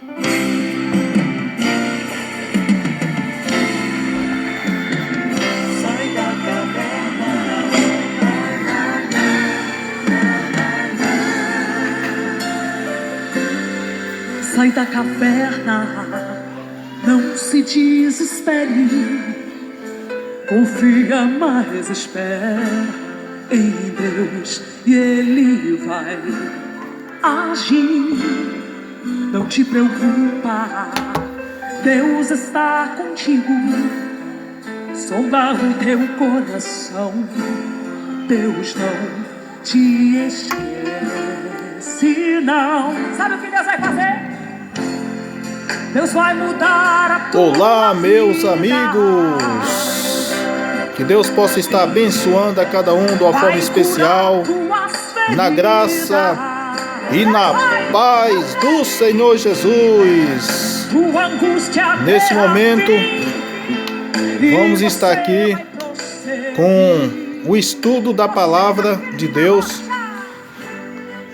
Sai da caverna, não se desespere, confia, mas espera em Deus e Ele vai agir. Não te preocupa, Deus está contigo. Sonda o teu coração, Deus não te esquece, não. Sabe o que Deus vai fazer? Deus vai mudar a tua vida. Olá, meus amigos. Que Deus possa estar abençoando a cada um de uma forma especial, na graça e na paz do Senhor Jesus. Nesse momento, vamos estar aqui com o estudo da palavra de Deus.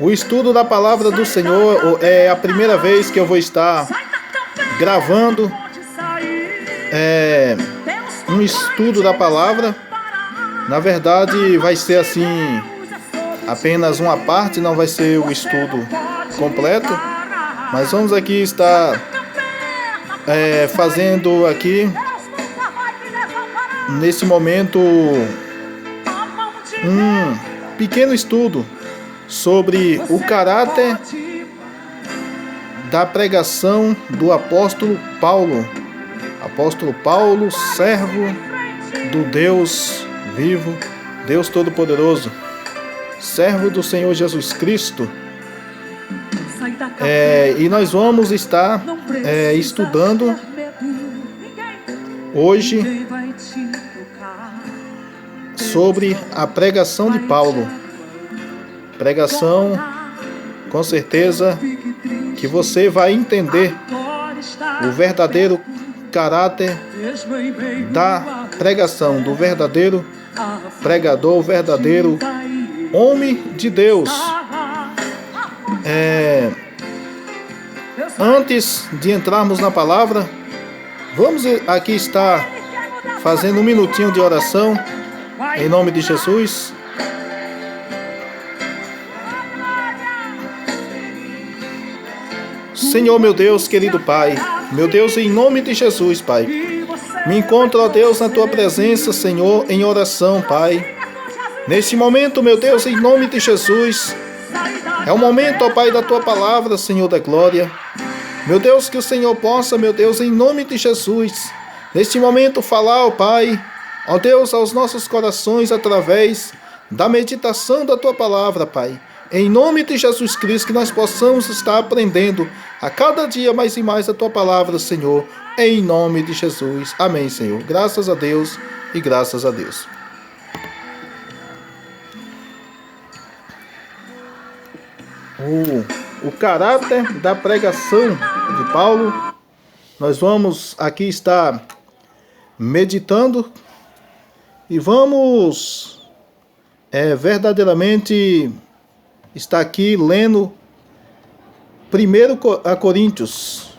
O estudo da palavra do Senhor é a primeira vez que eu vou estar gravando um estudo da palavra. Na verdade, vai ser assim, apenas uma parte, não vai ser o estudo completo. Mas vamos aqui estar fazendo aqui, nesse momento, um pequeno estudo sobre o caráter da pregação do apóstolo Paulo. Apóstolo Paulo, servo do Deus vivo, Deus Todo-Poderoso, servo do Senhor Jesus Cristo. E nós vamos estar estudando hoje sobre a pregação de Paulo. Pregação, com certeza, que você vai entender o verdadeiro caráter da pregação, do verdadeiro pregador, o verdadeiro homem de Deus. Antes de entrarmos na palavra, vamos aqui estar fazendo um minutinho de oração, em nome de Jesus. Senhor, meu Deus, querido Pai, meu Deus, em nome de Jesus, Pai, me encontro, ó Deus, na Tua presença, Senhor, em oração, Pai. Neste momento, meu Deus, em nome de Jesus, é o momento, ó Pai, da Tua palavra, Senhor da glória. Meu Deus, que o Senhor possa, meu Deus, em nome de Jesus, neste momento falar, ó Pai, ó Deus, aos nossos corações através da meditação da Tua palavra, Pai. Em nome de Jesus Cristo, que nós possamos estar aprendendo a cada dia mais e mais a Tua palavra, Senhor. Em nome de Jesus. Amém, Senhor. Graças a Deus e graças a Deus. O caráter da pregação de Paulo, nós vamos aqui estar meditando e vamos verdadeiramente estar aqui lendo 1 Coríntios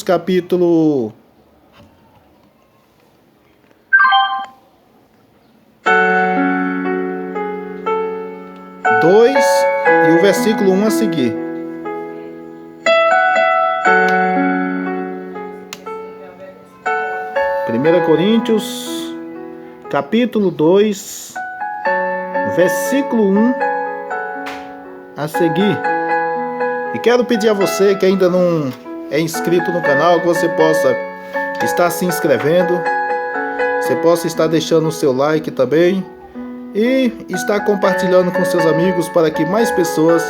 capítulo 2 e o versículo 1 a seguir. Coríntios capítulo 2, versículo 1 a seguir. E quero pedir a você que ainda não é inscrito no canal, que você possa estar se inscrevendo, você possa estar deixando o seu like também e estar compartilhando com seus amigos para que mais pessoas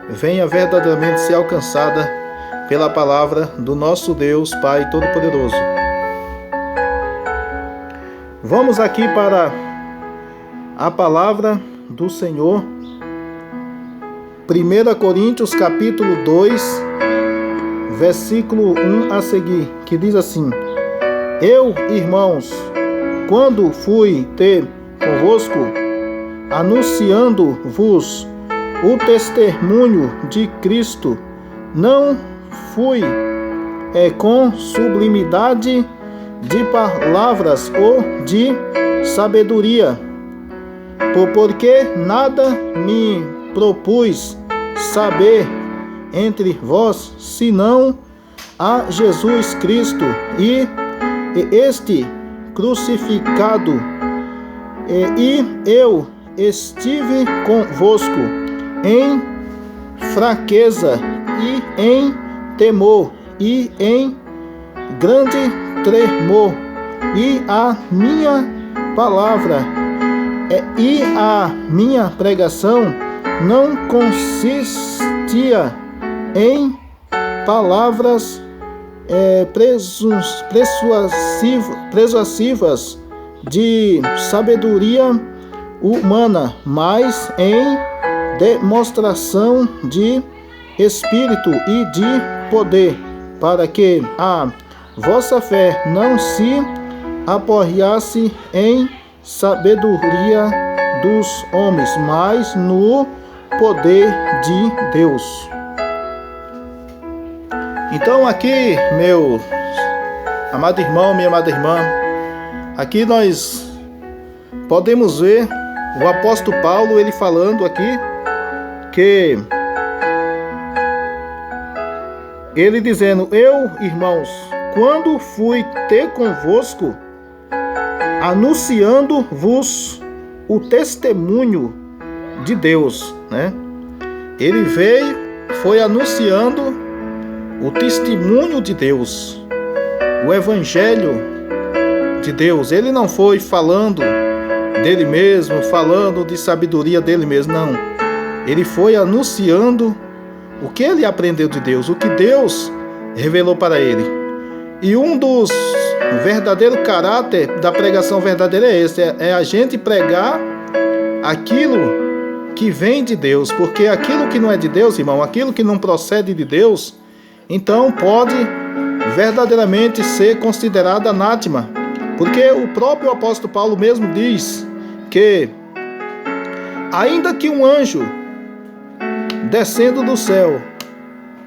venham verdadeiramente ser alcançadas pela palavra do nosso Deus Pai Todo-Poderoso. Vamos aqui para a palavra do Senhor. 1 Coríntios capítulo 2, versículo 1 a seguir, que diz assim: Eu, irmãos, quando fui ter convosco, anunciando-vos o testemunho de Cristo, não fui com sublimidade de palavras ou de sabedoria, porque nada me propus saber entre vós, senão a Jesus Cristo e este crucificado. E eu estive convosco em fraqueza e em temor e em grande tremor, e a minha palavra e a minha pregação não consistia em palavras persuasivas de sabedoria humana, mas em demonstração de espírito e de poder, para que a vossa fé não se apoiasse em sabedoria dos homens, mas no poder de Deus. Então aqui, meu amado irmão, minha amada irmã, aqui nós podemos ver o apóstolo Paulo, ele falando aqui que ele dizendo: eu, irmãos, quando fui ter convosco, anunciando-vos o testemunho de Deus, né? Ele veio, foi anunciando o testemunho de Deus, o evangelho de Deus. Ele não foi falando dele mesmo, falando de sabedoria dele mesmo, não. Ele foi anunciando o que ele aprendeu de Deus, o que Deus revelou para ele. E um dos verdadeiros caráter da pregação verdadeira é esse, é a gente pregar aquilo que vem de Deus, porque aquilo que não é de Deus, irmão, aquilo que não procede de Deus, então pode verdadeiramente ser considerado anátema, porque o próprio apóstolo Paulo mesmo diz que ainda que um anjo descendo do céu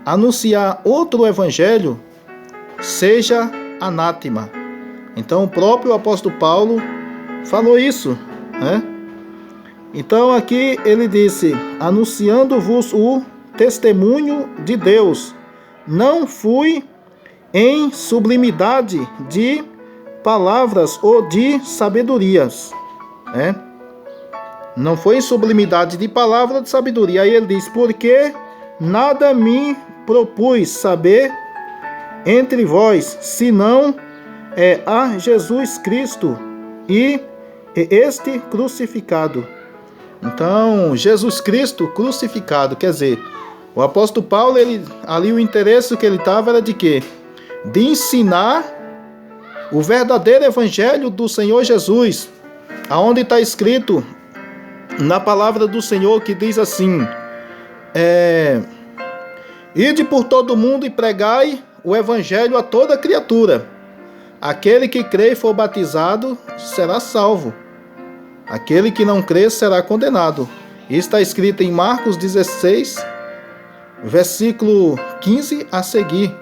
anunciar outro evangelho, seja anátema. Então o próprio apóstolo Paulo falou isso, né? Então aqui ele disse: anunciando-vos o testemunho de Deus, não fui em sublimidade de palavras ou de sabedorias, né? Não foi em sublimidade de palavra ou de sabedoria. Aí ele diz: porque nada me propus saber entre vós, senão a Jesus Cristo e este crucificado. Então, Jesus Cristo crucificado, quer dizer, o apóstolo Paulo, ali o interesse que ele estava era de quê? De ensinar o verdadeiro evangelho do Senhor Jesus, aonde está escrito na palavra do Senhor que diz assim: ide por todo mundo e pregai o evangelho a toda criatura. Aquele que crê e for batizado será salvo. Aquele que não crê será condenado. Isso está escrito em Marcos 16, versículo 15 a seguir,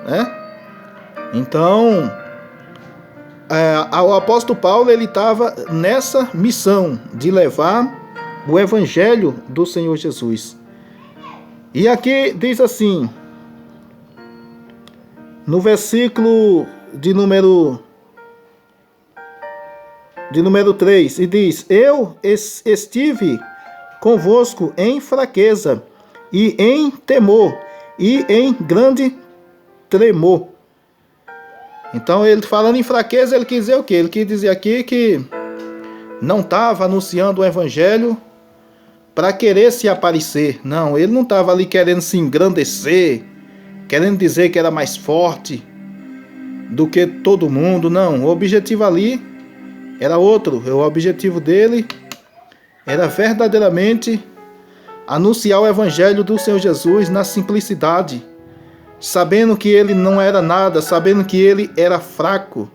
né? Então, o apóstolo Paulo, ele estava nessa missão de levar o evangelho do Senhor Jesus. E aqui diz assim, no versículo de número 3, e diz: eu estive convosco em fraqueza e em temor e em grande tremor. Então, ele falando em fraqueza, ele quis dizer o quê? Ele quis dizer aqui que não estava anunciando o evangelho para querer se aparecer. Não, ele não estava ali querendo se engrandecer, querendo dizer que era mais forte do que todo mundo. Não, o objetivo ali era outro. O objetivo dele era verdadeiramente anunciar o evangelho do Senhor Jesus na simplicidade, sabendo que ele não era nada, sabendo que ele era fraco.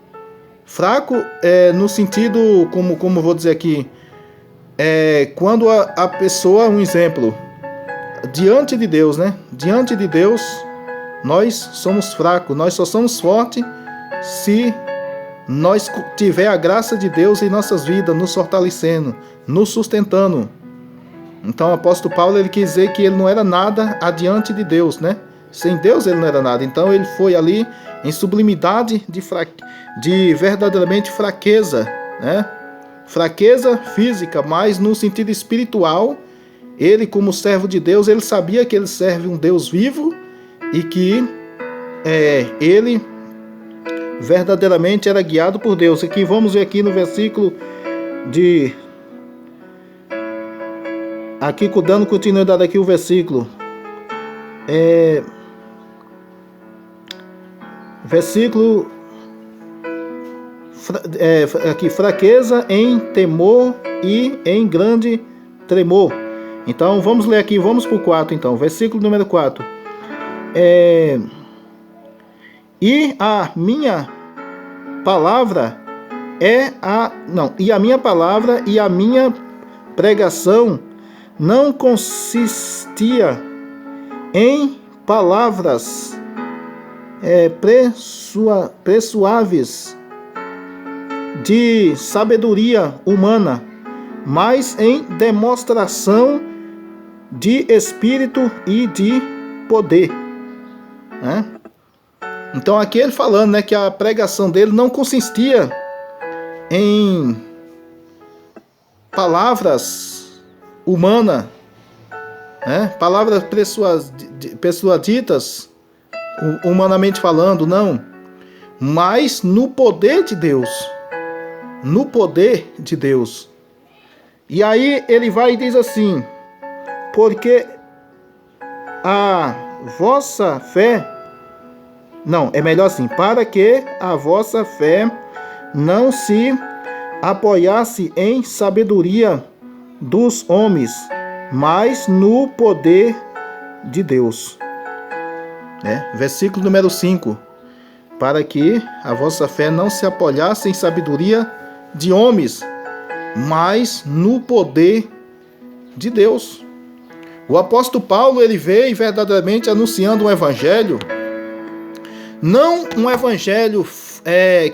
Fraco no sentido, como vou dizer aqui, quando a pessoa, um exemplo, diante de Deus, né? Diante de Deus, nós somos fracos. Nós só somos fortes se nós tiver a graça de Deus em nossas vidas, nos fortalecendo, nos sustentando. Então o apóstolo Paulo, ele quis dizer que ele não era nada adiante de Deus, né? Sem Deus ele não era nada. Então ele foi ali em sublimidade de verdadeiramente fraqueza, né? Fraqueza física, mas no sentido espiritual, ele, como servo de Deus, ele sabia que ele serve um Deus vivo e que ele verdadeiramente era guiado por Deus. Aqui vamos ver aqui no versículo de... Aqui, dando continuidade aqui o versículo. Versículo... aqui, fraqueza em temor e em grande tremor. Então vamos ler aqui, vamos para o 4 então, versículo número 4. E a minha palavra e a minha palavra e a minha pregação não consistia em palavras persuáveis de sabedoria humana, mas em demonstração de espírito e de poder, né? Então aqui ele falando, né, que a pregação dele não consistia em palavras humanas, né? Palavras persuadidas humanamente falando, não, mas no poder de Deus. No poder de Deus. E aí ele vai e diz assim: porque a vossa fé... Não, é melhor assim: para que a vossa fé não se apoiasse em sabedoria dos homens, mas no poder de Deus. Versículo número 5. Para que a vossa fé não se apoiasse em sabedoria de homens, mas no poder de Deus. O apóstolo Paulo, ele veio verdadeiramente anunciando um evangelho, não um evangelho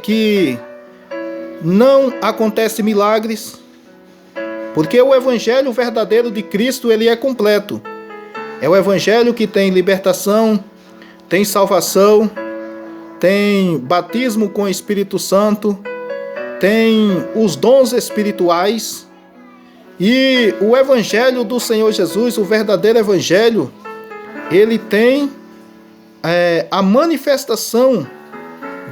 que não acontece milagres, porque o evangelho verdadeiro de Cristo, ele é completo. É o evangelho que tem libertação, tem salvação, tem batismo com o Espírito Santo, tem os dons espirituais. E o evangelho do Senhor Jesus, o verdadeiro evangelho, ele tem a manifestação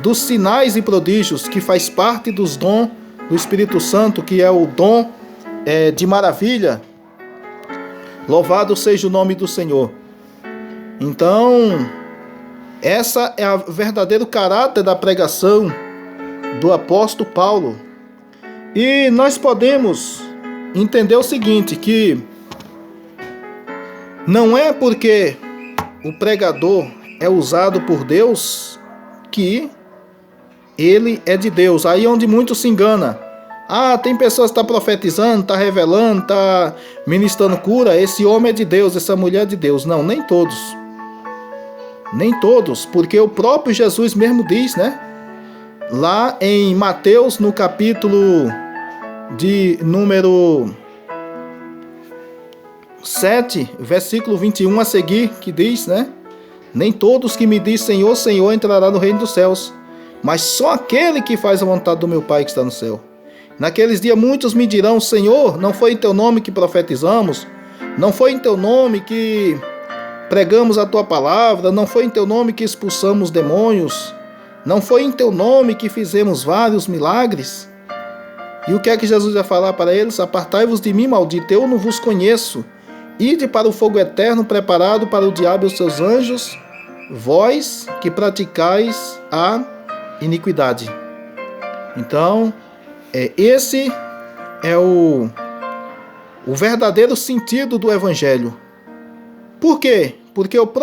dos sinais e prodígios, que faz parte dos dons do Espírito Santo, que é o dom de maravilha. Louvado seja o nome do Senhor. Então, essa é o verdadeiro caráter da pregação do apóstolo Paulo. E nós podemos entender o seguinte, que não é porque o pregador é usado por Deus que ele é de Deus. Aí é onde muito se engana. Tem pessoas que estão profetizando, estão revelando, estão ministrando cura. Esse homem é de Deus, essa mulher é de Deus. Não, nem todos. Nem todos, porque o próprio Jesus mesmo diz, né? Lá em Mateus, no capítulo de número 7, versículo 21 a seguir, que diz, né? Nem todos que me dizem Senhor, Senhor entrará no reino dos céus, mas só aquele que faz a vontade do meu Pai que está no céu. Naqueles dias muitos me dirão: Senhor, não foi em teu nome que profetizamos? Não foi em teu nome que pregamos a tua palavra? Não foi em teu nome que expulsamos demônios? Não foi em teu nome que fizemos vários milagres? E o que é que Jesus vai falar para eles? Apartai-vos de mim, maldito, eu não vos conheço. Ide para o fogo eterno preparado para o diabo e os seus anjos, vós que praticais a iniquidade. Então, esse é o verdadeiro sentido do evangelho. Por quê? Porque o próprio